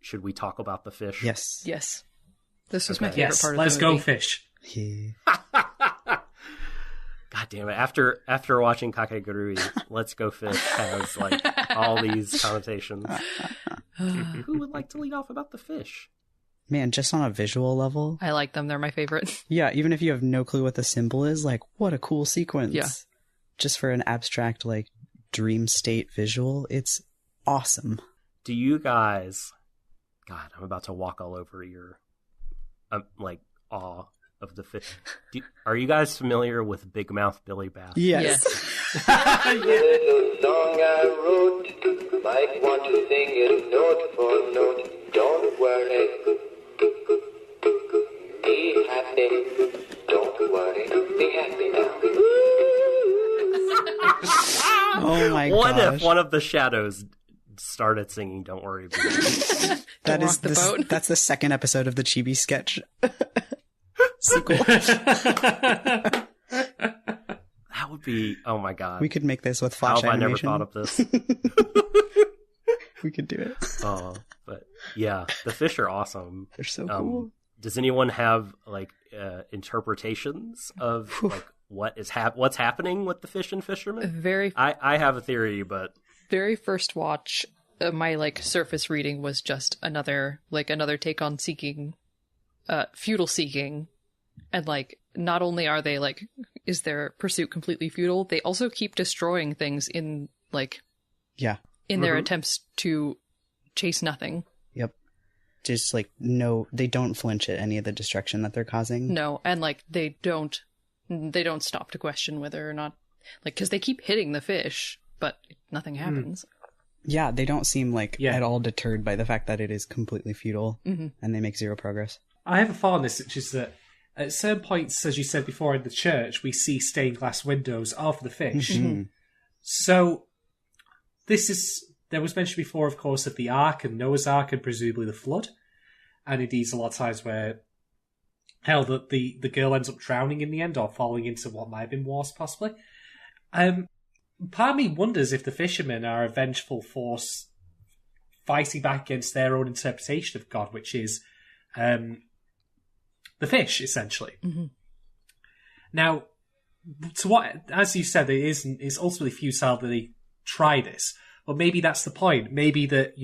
should we talk about the fish? Yes. Yes. This was my favorite part of the movie. Let's go fish. God damn it. After watching Kakegurui, Let's Go Fish has like all these connotations. Who would like to lead off about the fish? Man, just on a visual level. I like them. They're my favorite. Yeah, even if you have no clue what the symbol is, like, what a cool sequence. Yeah. Just for an abstract, like, dream state visual, it's awesome. Do you guys... God, I'm about to walk all over your, like, awe of the fish. Are you guys familiar with Big Mouth Billy Bass? Yes. Little song I wrote, might want to sing it note for note. Don't worry, be happy. Don't worry, be happy now. Oh my gosh. What if one of the shadows started singing Don't Worry, Be Happy? That's the second episode of the Chibi sketch sequel. That would be, oh my god. We could make this with How Flash have animation. I never thought of this? We could do it. Oh, but yeah, the fish are awesome. They're so cool. Does anyone have like interpretations of like what's happening with the fish and fishermen? I have a theory, but very first watch, my like surface reading was just another take on seeking, futile seeking, and like not only are they like, is their pursuit completely futile, they also keep destroying things in like their attempts to chase nothing. Yep. Just like they don't flinch at any of the destruction that they're causing. No, and like they don't stop to question whether or not, like, because they keep hitting the fish, but nothing happens. Yeah, they don't seem like at all deterred by the fact that it is completely futile, and they make zero progress. I have a thought on this, which is that at certain points, as you said before, in the church, we see stained glass windows of the fish. Mm-hmm. So there was mentioned before, of course, of the Ark and Noah's Ark and presumably the flood. And indeed, a lot of times where the girl ends up drowning in the end or falling into what might have been water, possibly. Part of me wonders if the fishermen are a vengeful force fighting back against their own interpretation of God, which is the fish, essentially. Mm-hmm. Now, to what, as you said, it's ultimately futile that they try this. But maybe that's the point. Maybe that,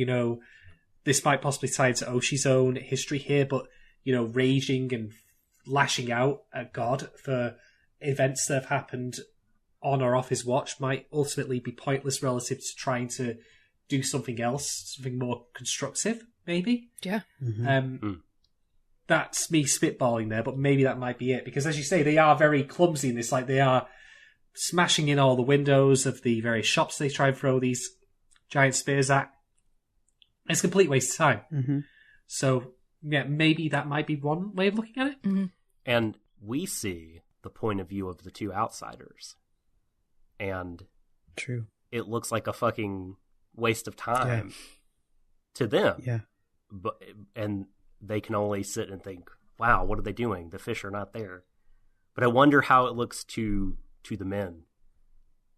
this might possibly tie into Oshii's own history here, but, raging and lashing out at God for events that have happened on or off his watch might ultimately be pointless relative to trying to do something else, something more constructive, maybe? Yeah. Mm-hmm. That's me spitballing there, but maybe that might be it. Because as you say, they are very clumsy in this. Like, they are smashing in all the windows of the various shops they try and throw these giant spears at. It's a complete waste of time. Mm-hmm. So, yeah, maybe that might be one way of looking at it. Mm-hmm. And we see the point of view of the two outsiders. And true, it looks like a fucking waste of time to them. Yeah. And they can only sit and think, wow, what are they doing? The fish are not there. But I wonder how it looks to the men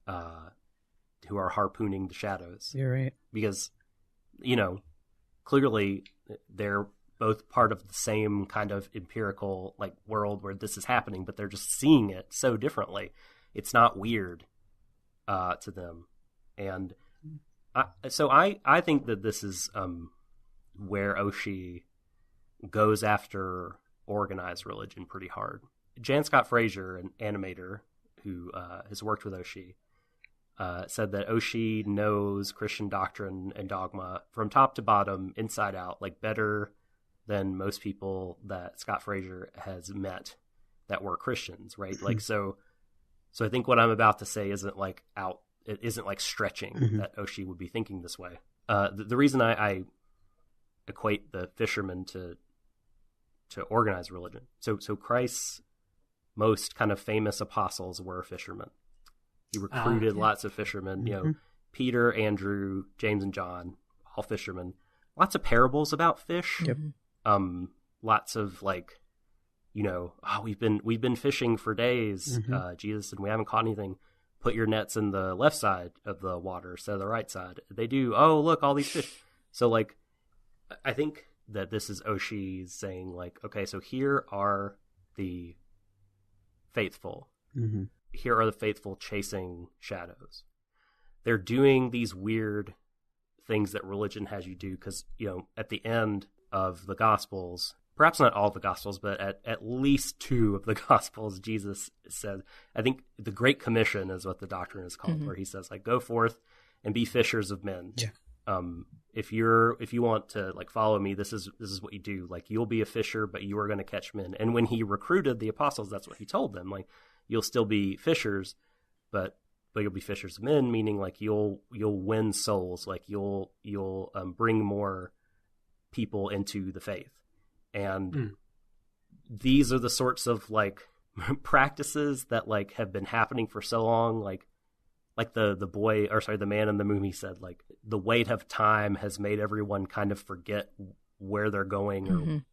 who are harpooning the shadows. You're right. Because, clearly they're both part of the same kind of empirical like world where this is happening, but they're just seeing it so differently. It's not weird to them. And I think that this is where Oshii goes after organized religion pretty hard. Jan Scott Fraser, an animator who has worked with Oshii, said that Oshii knows Christian doctrine and dogma from top to bottom, inside out, like better than most people that Scott Fraser has met that were Christians, right? Like, so I think what I'm about to say isn't like it isn't like stretching that Oshii would be thinking this way. The reason I equate the fishermen to organized religion. So Christ's most kind of famous apostles were fishermen. He recruited lots of fishermen, Peter, Andrew, James, and John, all fishermen. Lots of parables about fish. Yep. Lots of like, we've been fishing for days, Jesus, and we haven't caught anything. Put your nets in the left side of the water instead of the right side. They do. Oh, look, all these fish. So like, I think that this is Oshii saying, like, okay, so here are the faithful. Mm-hmm. Here are the faithful chasing shadows. They're doing these weird things that religion has you do because, at the end of the Gospels, perhaps not all the Gospels, but at least 2 of the Gospels, Jesus said, I think the Great Commission is what the doctrine is called, where he says, like, go forth and be fishers of men. Yeah. If you want to, like, follow me, this is what you do. Like, you'll be a fisher, but you are going to catch men. And when he recruited the apostles, that's what he told them. Like, you'll still be fishers, but you'll be fishers of men, meaning like you'll win souls, like you'll bring more people into the faith. And these are the sorts of like practices that like have been happening for so long, like the man in the movie said, like, the weight of time has made everyone kind of forget where they're going or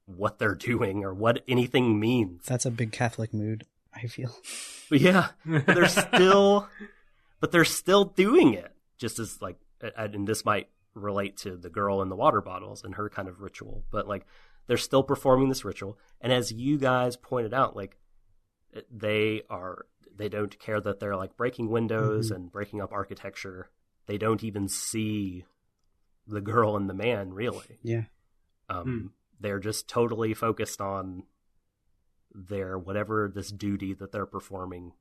what they're doing or what anything means. That's a big Catholic mood, I feel. But yeah, they're still doing it, just as like, and this might relate to the girl in the water bottles and her kind of ritual, but like they're still performing this ritual. And as you guys pointed out, like they don't care that they're like breaking windows and breaking up architecture. They don't even see the girl and the man, really. Yeah. They're just totally focused on their whatever this duty that they're performing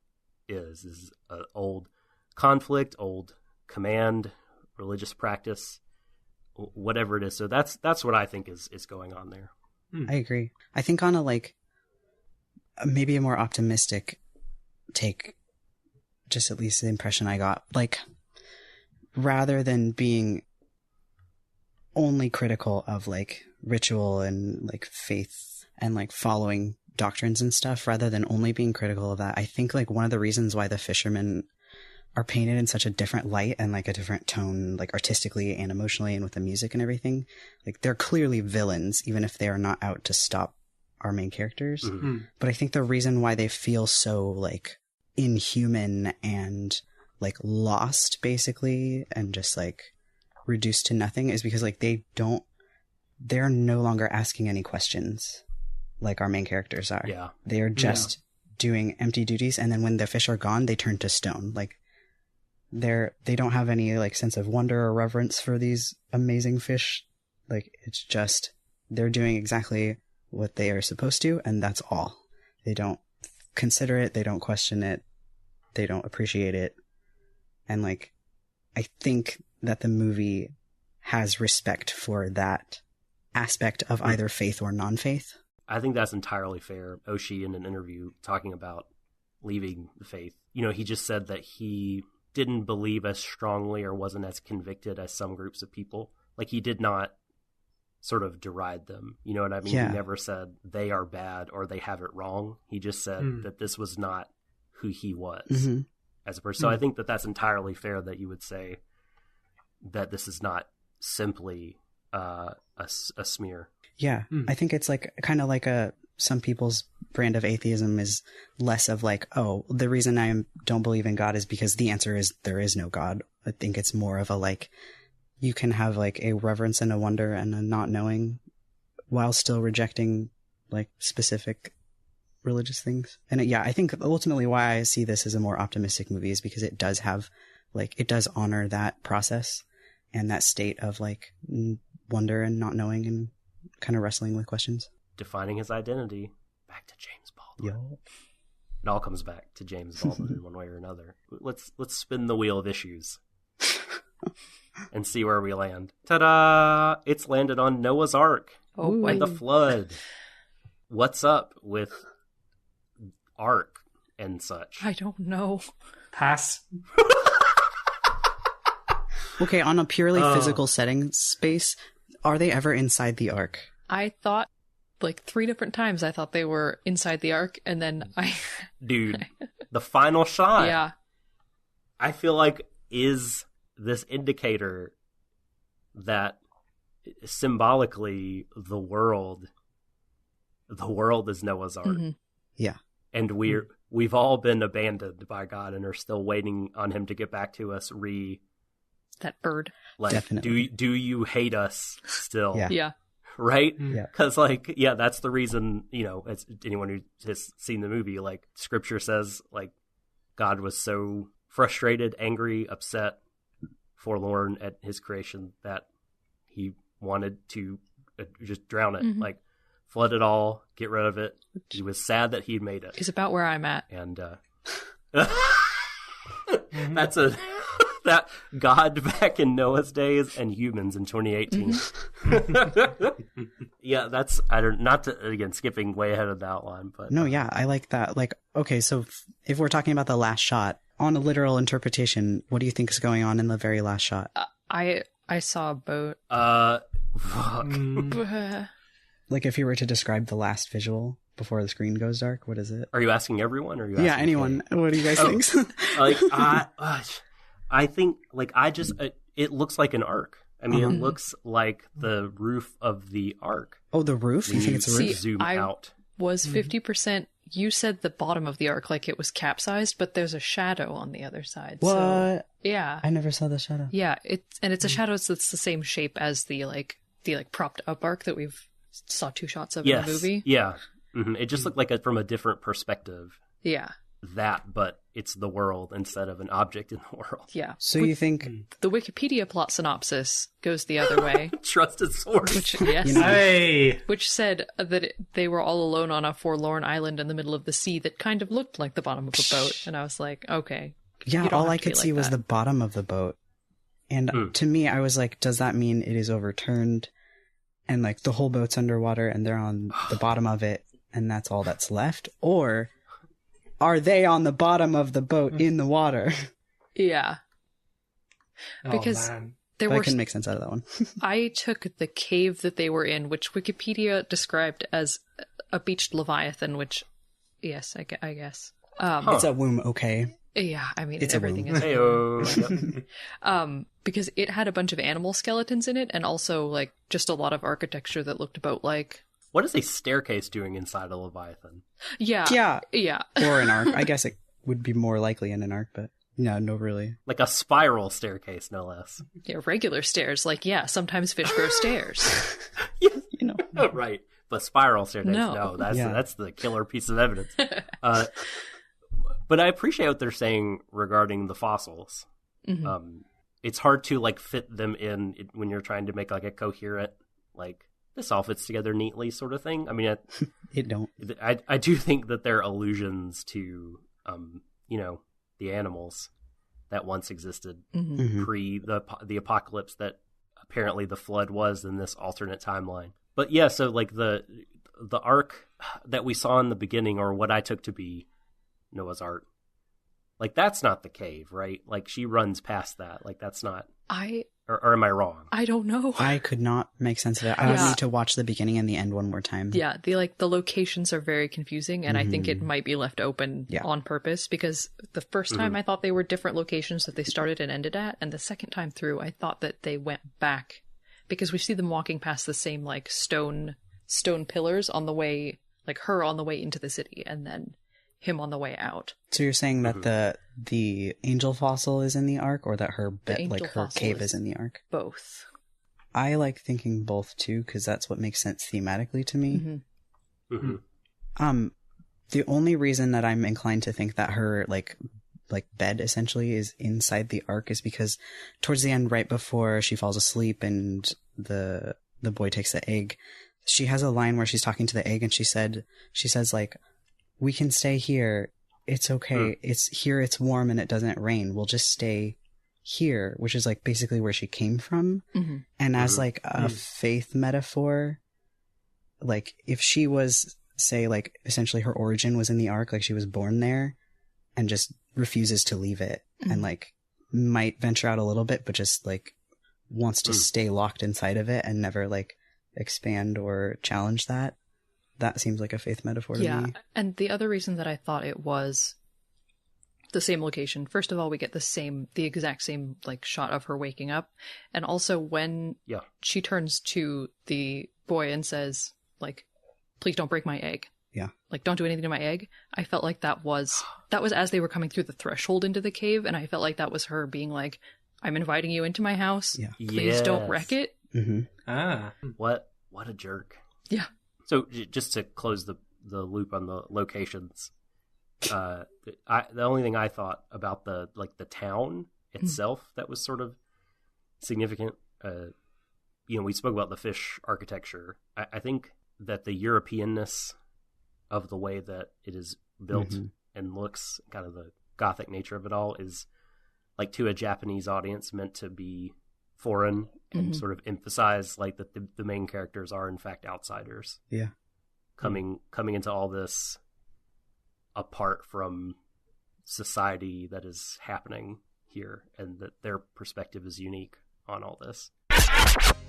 is an old conflict, old command, religious practice, whatever it is. So that's what I think is going on there. I agree. I think on a like maybe a more optimistic take, just at least the impression I got, like rather than being only critical of like ritual and like faith and like following doctrines and stuff, rather than only being critical of that, I think like one of the reasons why the fishermen are painted in such a different light and like a different tone, like artistically and emotionally and with the music and everything, like they're clearly villains, even if they are not out to stop our main characters. But I think the reason why they feel so like inhuman and like lost basically and just like reduced to nothing is because like they're no longer asking any questions like our main characters are. Yeah. They are just doing empty duties, and then when the fish are gone, they turn to stone. Like they don't have any like sense of wonder or reverence for these amazing fish. Like it's just they're doing exactly what they are supposed to, and that's all. They don't consider it, they don't question it, they don't appreciate it. And like I think that the movie has respect for that aspect of either faith or non-faith. I think that's entirely fair. Oshii, in an interview talking about leaving the faith, he just said that he didn't believe as strongly or wasn't as convicted as some groups of people. Like he did not sort of deride them. You know what I mean? Yeah. He never said they are bad or they have it wrong. He just said that this was not who he was as a person. So I think that that's entirely fair that you would say that this is not simply a smear. Yeah, I think it's like kind of like some people's brand of atheism is less of like, oh, the reason I don't believe in God is because the answer is there is no God. I think it's more of a like, you can have like a reverence and a wonder and a not knowing while still rejecting like specific religious things. And I think ultimately why I see this as a more optimistic movie is because it does have like, it does honor that process and that state of like wonder and not knowing and kind of wrestling with questions. Defining his identity. Back to James Baldwin. Yo. It all comes back to James Baldwin in one way or another. Let's spin the wheel of issues and see where we land. Ta-da! It's landed on Noah's Ark and the flood. What's up with Ark and such? I don't know. Pass. Okay, on a purely physical setting space, are they ever inside the Ark? I thought like 3 different times I thought they were inside the Ark, and then Dude, the final shot. Yeah. I feel like is this indicator that symbolically the world is Noah's Ark. Yeah. And we've all been abandoned by God and are still waiting on him to get back to us that bird. Like, Definitely. do you hate us still? Yeah. Yeah. Right? Yeah. Because, like, yeah, that's the reason, as anyone who has seen the movie, like, scripture says, like, God was so frustrated, angry, upset, forlorn at his creation that he wanted to just drown it. Like, flood it all, get rid of it. He was sad that he made it. Is about where I'm at. And that's that God back in Noah's days and humans in 2018. Yeah, that's not to, again, skipping way ahead of the outline, but No, yeah, I like that. Like, okay, so if we're talking about the last shot, on a literal interpretation, what do you think is going on in the very last shot? I saw a boat. fuck. Like, if you were to describe the last visual before the screen goes dark, what is it? Are you asking everyone, or are you asking anyone. Kate? What do you guys think? Like, I think, like, it looks like an arc. I mean, it looks like the roof of the ark. Oh, the roof? You think it's a roof? Zoom out. Was 50%. You said the bottom of the ark like it was capsized, but there's a shadow on the other side. What? So, yeah. I never saw the shadow. Yeah, it's a shadow that's the same shape as the propped up ark that we've saw 2 shots of in the movie. Yeah. It just looked like from a different perspective. Yeah. But it's the world instead of an object in the world. Yeah. So you think... The Wikipedia plot synopsis goes the other way. Trusted source. Which, yes. Hey! Which said that they were all alone on a forlorn island in the middle of the sea that kind of looked like the bottom of a boat. And I was like, okay. Yeah, all I could see was the bottom of the boat. And to me, I was like, does that mean it is overturned and like the whole boat's underwater and they're on the bottom of it and that's all that's left? Or are they on the bottom of the boat in the water? Yeah. Because I couldn't make sense out of that one. I took the cave that they were in, which Wikipedia described as a beached leviathan, which, yes, I guess. It's a womb, okay. Yeah, I mean, It's everything is. Heyo. Because it had a bunch of animal skeletons in it, and also like just a lot of architecture that looked boat-like. What is a staircase doing inside a Leviathan? Yeah. Yeah. Or an arc. I guess it would be more likely in an arc, but no, really. Like a spiral staircase, no less. Yeah, regular stairs. Like, yeah, sometimes fish grow stairs. Yeah, right. But spiral staircase, No. That's the killer piece of evidence. But I appreciate what they're saying regarding the fossils. It's hard to like fit them in when you're trying to make like a coherent, like, this all fits together neatly sort of thing. I mean, it don't. I do think that they're allusions to, the animals that once existed pre the apocalypse that apparently the flood was in this alternate timeline. But yeah, so like the ark that we saw in the beginning, or what I took to be Noah's Ark, like that's not the cave, right? Like she runs past that. Like that's not. Or am I wrong? I don't know. I could not make sense of it. I would need to watch the beginning and the end one more time. Yeah, the locations are very confusing, and I think it might be left open on purpose, because the first time I thought they were different locations that they started and ended at, and the second time through I thought that they went back, because we see them walking past the same like stone pillars on the way, like her on the way into the city, and then him on the way out. So you're saying that the angel fossil is in the ark, or that her her cave is in the ark? Both. I like thinking both too, because that's what makes sense thematically to me. The only reason that I'm inclined to think that her like bed essentially is inside the ark is because towards the end, right before she falls asleep and the boy takes the egg, she has a line where she's talking to the egg and she says like, we can stay here. It's okay. It's here. It's warm and it doesn't rain. We'll just stay here, which is like basically where she came from. And as like a faith metaphor, like if she was, say, like essentially her origin was in the ark, like she was born there and just refuses to leave it and like might venture out a little bit, but just like wants to stay locked inside of it and never like expand or challenge that. That seems like a faith metaphor to me. Yeah, and the other reason that I thought it was the same location, first of all, we get the exact same like shot of her waking up, and also when she turns to the boy and says like, please don't break my egg. Yeah. Like, don't do anything to my egg. I felt like that was as they were coming through the threshold into the cave, and I felt like that was her being like, I'm inviting you into my house. Yeah. Please don't wreck it. What a jerk. Yeah. So just to close the loop on the locations, the only thing I thought about the town itself that was sort of significant, we spoke about the fish architecture. I think that the Europeanness of the way that it is built and looks, kind of the Gothic nature of it all, is like to a Japanese audience meant to be foreign and sort of emphasize like that the main characters are in fact outsiders. Yeah. Coming into all this apart from society that is happening here, and that their perspective is unique on all this.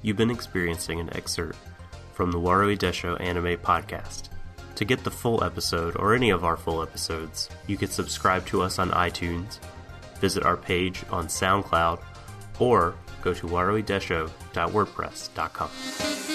You've been experiencing an excerpt from the Warui Deshou Anime Podcast. To get the full episode or any of our full episodes, you can subscribe to us on iTunes, visit our page on SoundCloud, or go to waruideshou.wordpress.com.